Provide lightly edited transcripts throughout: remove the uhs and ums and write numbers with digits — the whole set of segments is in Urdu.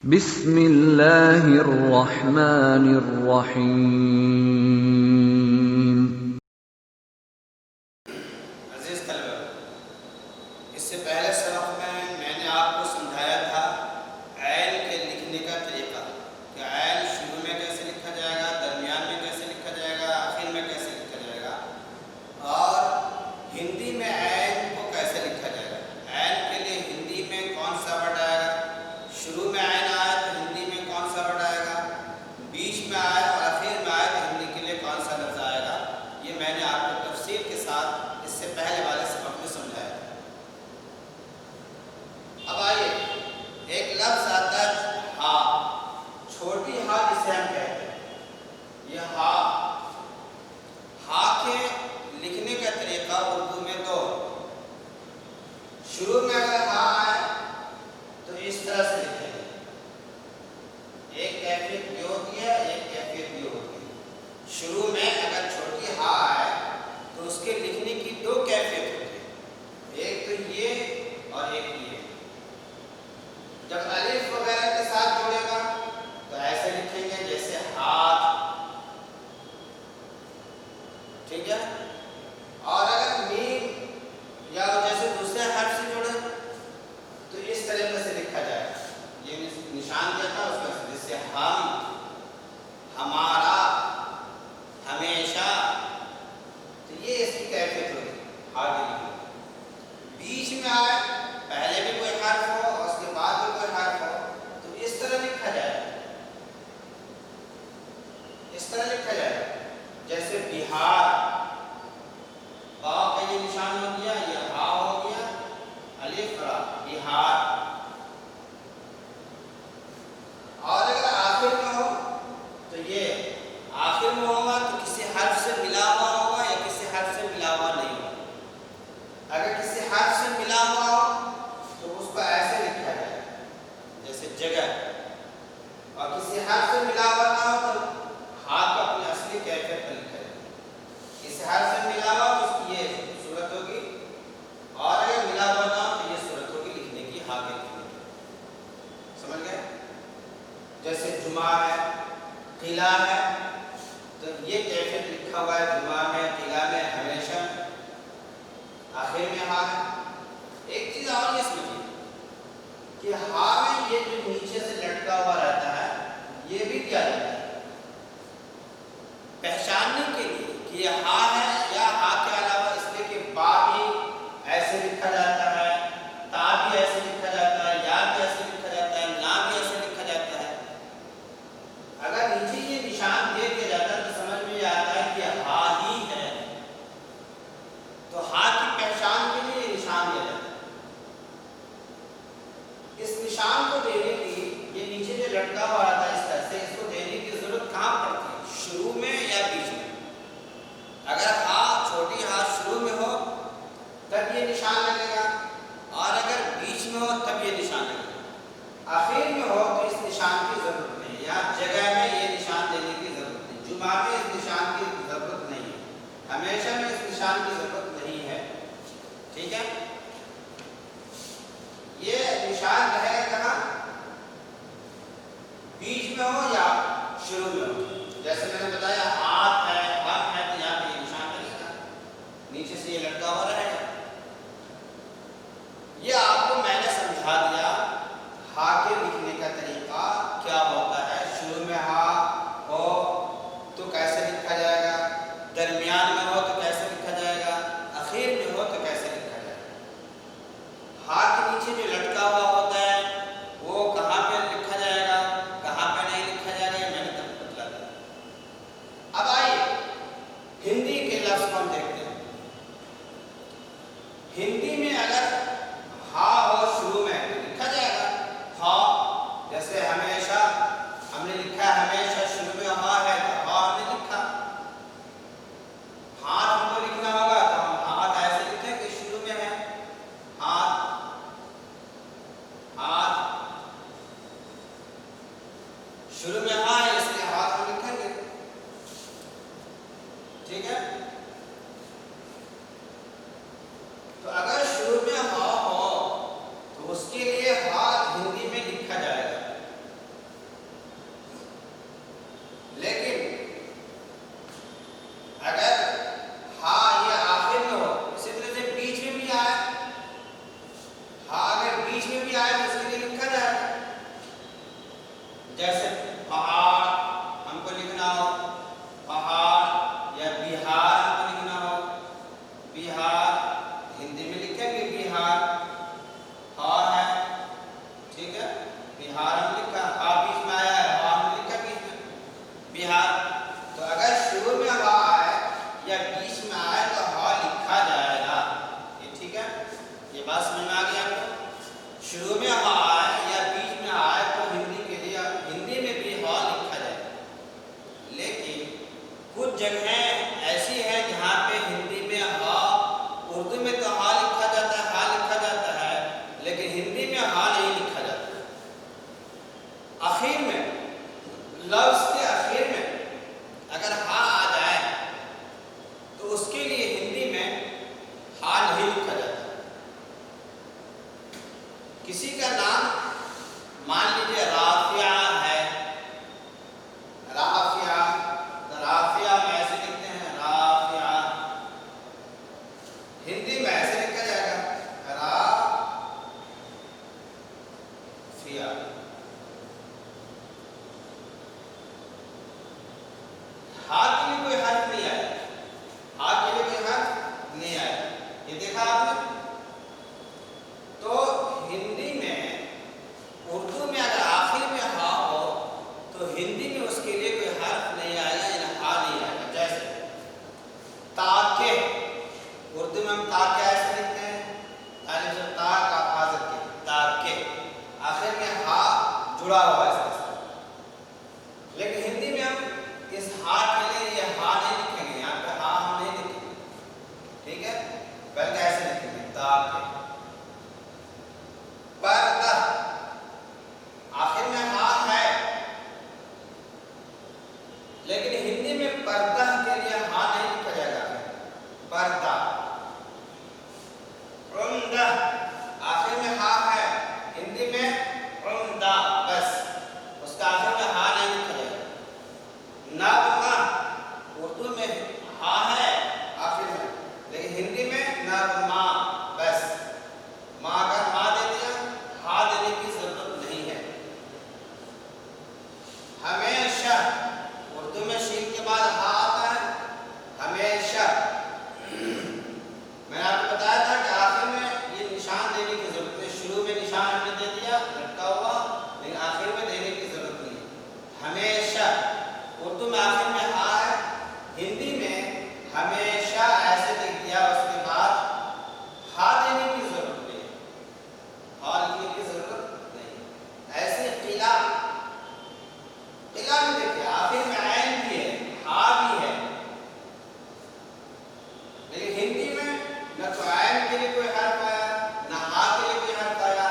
بسم اللہ الرحمن الرحیم۔ عزیز طلبہ، اس سے پہلے سبق میں نے آپ کو سمجھایا تھا عین کے لکھنے کا طریقہ کہ عین شروع میں کیسے لکھا جائے گا، درمیان میں کیسے لکھا جائے گا، آخر میں کیسے لکھا جائے گا، اور ہندی میں عین کو کیسے لکھا جائے گا۔ عین کے لیے ہندی میں کون سا ورڈ آئے گا، شروع میں عین آئے تو ہندی میں کون سا ورڈ آئے گا، بیچ میں آئے اور آخر میں آئے تو ہندی کے لیے کون سا لفظ آئے گا، یہ میں نے آپ کو تفصیل کے ساتھ اس سے پہلے والے سبق میں سمجھایا تھا۔ اب آئیے، ایک لفظ آتا ہے ہا، چھوٹی ہا جسے ہم کہتے ہیں، یہ ہا کے لکھنے کا طریقہ اردو میں دو ہے۔ شروع میں اگر ہا آئے تو اس طرح سے لکھیں گے، ایک کیفیت یہ ہوتی ہے، ایک کیفیت یہ ہوتی ہے۔ شروع میں اگر چھوٹی ہا آئے تو اس کے لکھنے کی دو کیفیت ہوتی ہے، ایک تو یہ اور ایک یہ۔ جب الف وغیرہ کے ساتھ جڑے گا تو ایسے لکھیں گے جیسے ہاتھ، ٹھیک ہے، اور اگر میم یا جیسے دوسرے حرف سے جڑے تو اس طریقے سے لکھا جائے گا۔ یہ نشان دیا تھا اس کا، جیسے ہم، ہمارا، ہمیشہ، تو یہ اس کی کیفیت ہوگی ہا کے لکھنے۔ بیچ میں آئے، پہلے بھی کوئی حرف ہو اور اس کے بعد بھی کوئی حرف ہو تو اس طرح لکھا جائے، اس طرح لکھا جائے جیسے بہار، با کا یہ نشان ہو گیا، یہ ہا ہو گیا، الف را، بہار۔ اور اگر آخر میں ہو تو یہ آخر میں ہوگا تو کسی حرف سے ملا ہوا ہوگا یا کسی حرف سے ملا ہوا نہیں ہوگا۔ اگر کسی حرف سے ملا ہوا ہو تو اس کو ایسے لکھا جائے جیسے جگہ، اور کسی حرف سے ملا ہوا نہ ہو تو ہاتھ کو اپنی اصلی کیفیت پر لکھا جائے۔ کسی حرف سے ملا ہوا تو اس کی یہ صورت ہوگی، اور اگر ملا ہوا نہ ہو تو یہ صورت ہوگی لکھنے کی، ہا کے لکھنے کی۔ سمجھ گئے؟ جیسے جمعہ ہے، قلعہ ہے، تو یہ کیفیت لکھا ہوا ہے، جمعہ میں، قلعہ میں، ہمیشہ، آخر میں ہا ہے۔ ایک چیز اور یہ سمجھیے کہ ہا میں یہ جو نیچے سے لٹکا ہوا رہتا ہے یہ بھی کیا رہتا ہے، پہچاننے کے لیے کہ یہ ہا ہے، یا ہا کے علاوہ اس لیے کہ با بھی ایسے لکھا جاتا ہے، تا بھی ایسے لکھا جاتا ہے، یا بھی ایسے لکھا جاتا ہے، نا بھی ایسے لکھا جاتا ہے۔ اگر نیچے یہ نشان دے دیا جاتا ہے تو سمجھ میں یہ آتا ہے کہ ہا ہی ہے، تو ہا کی پہچان کے لیے یہ نشان دیا جاتا ہے۔ اس نشان کو دینے کی، یہ نیچے جو لٹکا ہوا رہتا ہے اس طرح سے، اس کو دینے کی ضرورت کہاں پڑتی ہے، شروع میں یا بیچ میں؟ اگر ہا، چھوٹی ہا شروع میں ہو تب یہ نشان لگے گا، اور اگر بیچ میں ہو تب یہ نشان لگے گا۔ آخر میں ہو تو اس نشان کی ضرورت نہیں، یا جگہ میں یہ نشان دینے کی ضرورت نہیں، جمعہ میں اس نشان کی ضرورت نہیں ہے، ہمیشہ میں اس نشان کی ضرورت نہیں ہے، ٹھیک ہے؟ یہ نشان رہے گا کہاں، بیچ میں ہو یا شروع میں ہو۔ جیسے میں نے بتایا ہاتھ ہے، ہاتھ ہے تو یہاں پہ یہ نشان لگے گا، نیچے سے یہ لٹکا ہوا رہے گا۔ یہ آپ کو میں نے سمجھا دیا ہا کے لکھنے کا طریقہ کیا ہوتا ہے۔ شروع میں ہا ہو تو کیسے لکھا جائے گا، درمیان میں ہو تو کیسے لکھا جائے گا، آخر میں ہو تو کیسے لکھا جائے گا۔ ہا کے نیچے جو لٹکا ہوا ہوتا ہے وہ کہاں پہ لکھا جائے گا، کہاں پہ نہیں لکھا جائے گا، یہ میں نے تب بتلا دیا۔ اب آئیے ہندی کے لفظ کو ہم دیکھتے ہیں۔ ہندی میں اگر ہا ہو شروع میں تو لکھا جائے گا ہا، جیسے ہمیشہ، ہم نے لکھا ہے ہمیشہ، شروع میں ہا ہے تو ہا ہم نے لکھا۔ ہاتھ ہم کو لکھنا ہوگا تو ہم ہاتھ ایسے لکھیں کہ شروع میں ہے ہاتھ، ہاتھ، شروع میں ہا ہے اس لیے ہاتھ ہم لکھیں گے، ٹھیک ہے؟ تو اگر شروع میں ہا ہو تو اس کے لیے ہا ہندی میں لکھا جائے گا میں بھی آئے تو اس کے لیے لکھا جائے گا. جیسے پہاڑ ہم کو لکھنا ہو پہاڑ، یا بہار ہم کو لکھنا ہو بہار، ہندی میں لکھیں گے بہار. ہاں ہے ٹھیک ہے، بہار ہم لکھا، ہاں بیچ میں آیا ہے، ہاں ہم نے لکھا بیچ میں بہار. تو اگر شروع میں ہاں آئے یا بیچ میں آئے تو ہاں لکھا جائے گا. یہ ٹھیک ہے، یہ بات سمجھ میں آ گئی آپ کو؟ شروع میں ہاں آئے یا بیچ میں آئے تو ہندی کے لیے ہندی میں بھی ہاں لکھا جائے گا. لیکن کچھ جگہیں ایسی ہیں جہاں پہ ہندی میں ہاں، اردو میں تو ہاں لکھا جاتا ہے، ہاں لکھا جاتا ہے، لیکن ہندی میں ہاں نہیں لکھا جاتا. آخر میں لفظ کے آخر میں اگر ہاں آ جائے تو اس کے لیے ہندی میں ہاں نہیں لکھا جاتا. کسی کا نام مان لیجیے رافعہ ہے، رافعہ، رافعہ میں ایسے لکھتے ہیں رافعہ، ہندی میں ایسے لکھا جائے گا رافعہ. ہاں کے لیے کوئی حرف نہیں آیا، ہاں کے لیے کوئی حرف نہیں آیا. یہ دیکھا آپ نے؟ تو ہندی میں، اردو میں اگر آخر میں ہاں ہو تو ہندی میں اس کے لیے کوئی حرف نہیں آئے گا، یعنی ہاں نہیں آئے گا. جیسے تاکہ، اردو میں ہم تاکہ ایسے لکھتے ہیں، تعلیم سے تا کا حاضر کے تاکہ، آخر میں ہاں جڑا ہوا ہے اس کے ساتھ. لیکن ہندی میں ہم اس ہاں کے لیے یہ ہاں نہیں لکھیں گے، یہاں پہ ہاں ہم نہیں لکھیں گے، ٹھیک ہے، بلکہ ایسے لکھیں گے تاکہ. پردہ، آخر میں ہاں ہے لیکن ہندی میں پردہ کے لیے ہاں نہیں لکھا جائے گا. پردہ. عمدہ، آخر میں ہاں ہے، ہندی میں عمدہ بس، اس کا آخر میں ہاں نہیں لکھا جائے گا. نغمہ، اردو میں ہاں ہے آخر میں، لیکن ہندی میں نغمہ بس. ماں اگر ماں دے دیا، ہاں دینے کی ضرورت نہیں ہے. ہمیشہ، اردو میں شین کے بعد ہاں آتا ہے ہمیشہ. میں نے آپ کو بتایا تھا کہ آخر میں یہ نشان دینے کی ضرورت ہے. شروع میں نشان ہم نے دے دیا لٹکا ہوا، لیکن آخر میں دینے کی ضرورت نہیں ہے. ہمیشہ، اردو میں آخر میں ہاں ہے، ہندی میں ہمیشہ ایسے لکھ دیا، اس کے بعد ہاں دینے کی ضرورت نہیں ہے، ہاں لکھنے کی ضرورت نہیں. ایسے قلعہ، قلعہ میں دیکھیے آخر میں عین بھی ہے، ہاں بھی ہے، لیکن ہندی میں نہ تو عین کے لیے کوئی حرف آیا نہ ہاں کے لیے کوئی حرف آیا،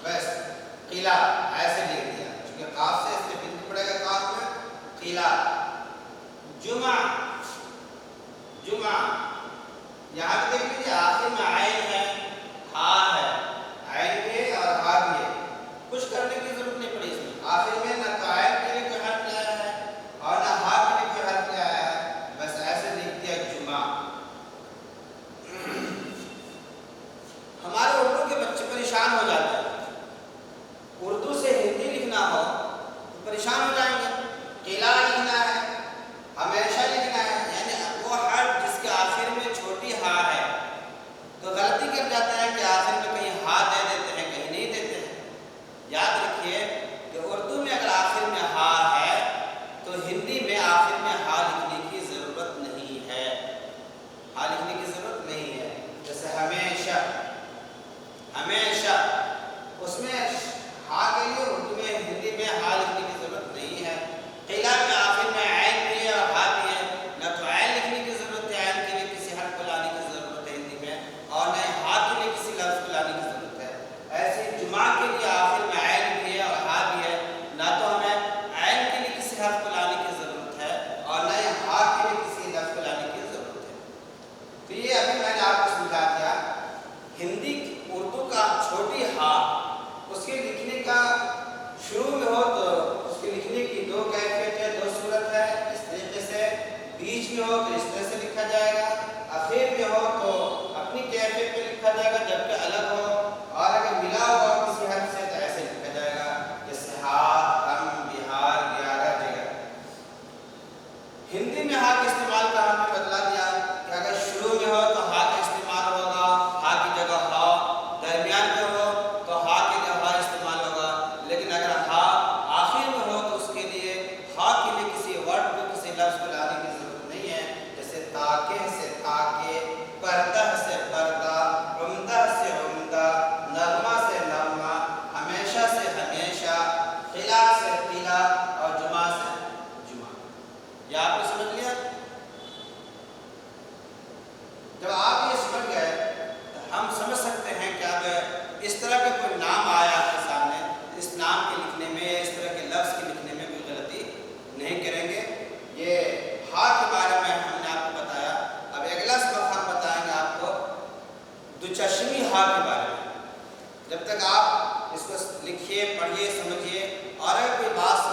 بس قلعہ ایسے لکھ دیا. چونکہ قاف سے اس سے بند پڑے گا قاف میں، قلعہ. جمعہ، جمعہ، یہاں پہ دیکھ لیجیے آخر میں عین ہے، ہاں ہے، عین بھی ہے اور ہاں بھی ہے. کچھ کرنے کی ضرورت نہیں پڑی اس میں. آخر میں نہ تو عین کے لیے کوئی حرف لایا ہے اور نہ ہاں کے لیے کوئی حرف لایا ہے، بس ایسے لکھ دیا جمعہ. ہمارے اردو کے بچے پریشان ہو جاتے ہیں، اردو سے ہندی لکھنا ہو تو پریشان ہو جائیں گے. قلعہ لکھنا ہے، ہمیشہ لکھنا ہے، یعنی وہ حرف جس کے آخر میں چھوٹی ہاں ہے تو غلطی کر جاتے ہیں کہ آخر میں کہیں ہاں دے دیتے ہیں کہیں نہیں دیتے ہیں. یاد رکھیے کہ اردو میں اگر آخر میں ہاں ہے تو ہندی میں آخر میں ہاں لکھنے کی ضرورت نہیں ہے، ہاں لکھنے کی ضرورت نہیں ہے. جیسے ہمیشہ، ہمیشہ، اس میں ہاں کے لیے اردو میں ہندی میں ہاں لکھنے کی ضرورت نہیں ہے. قلعہ میں آخر میں عین بھی ہے اور ہاں بھی ہے، نہ تو عین لکھنے کی ضرورت ہے، عین کے لیے کسی حرف کو لانے کی ضرورت ہے ہندی میں، اور نہ ہاں کے لیے کسی لفظ کو لانے کی ضرورت ہے. ایسے جمعہ کے لیے آخر میں عین بھی ہے اور ہاں بھی ہے، نہ تو ہمیں عین کے لیے کسی حرف کو لانے کی ضرورت ہے اور نہ ہی ہاں کے لیے کسی لفظ کو لانے کی ضرورت ہے. تو یہ ابھی میں نے آپ کو سمجھا دیا. ہندی، اردو کا چھوٹی ہاں اس کے لکھنے کا شروع میں ہو تو طرح کا کوئی نام آیا آپ کے سامنے، اس نام کے لکھنے میں یا اس طرح کے لفظ کے لکھنے میں کوئی غلطی نہیں کریں گے۔ یہ ہا کے بارے میں ہم نے آپ کو بتایا۔ اب اگلا سبق ہم بتائیں گے آپ کو دوچشمی ہا کے بارے میں۔ جب تک آپ اس کو لکھیے، پڑھیے، سمجھیے، اور اگر کوئی بات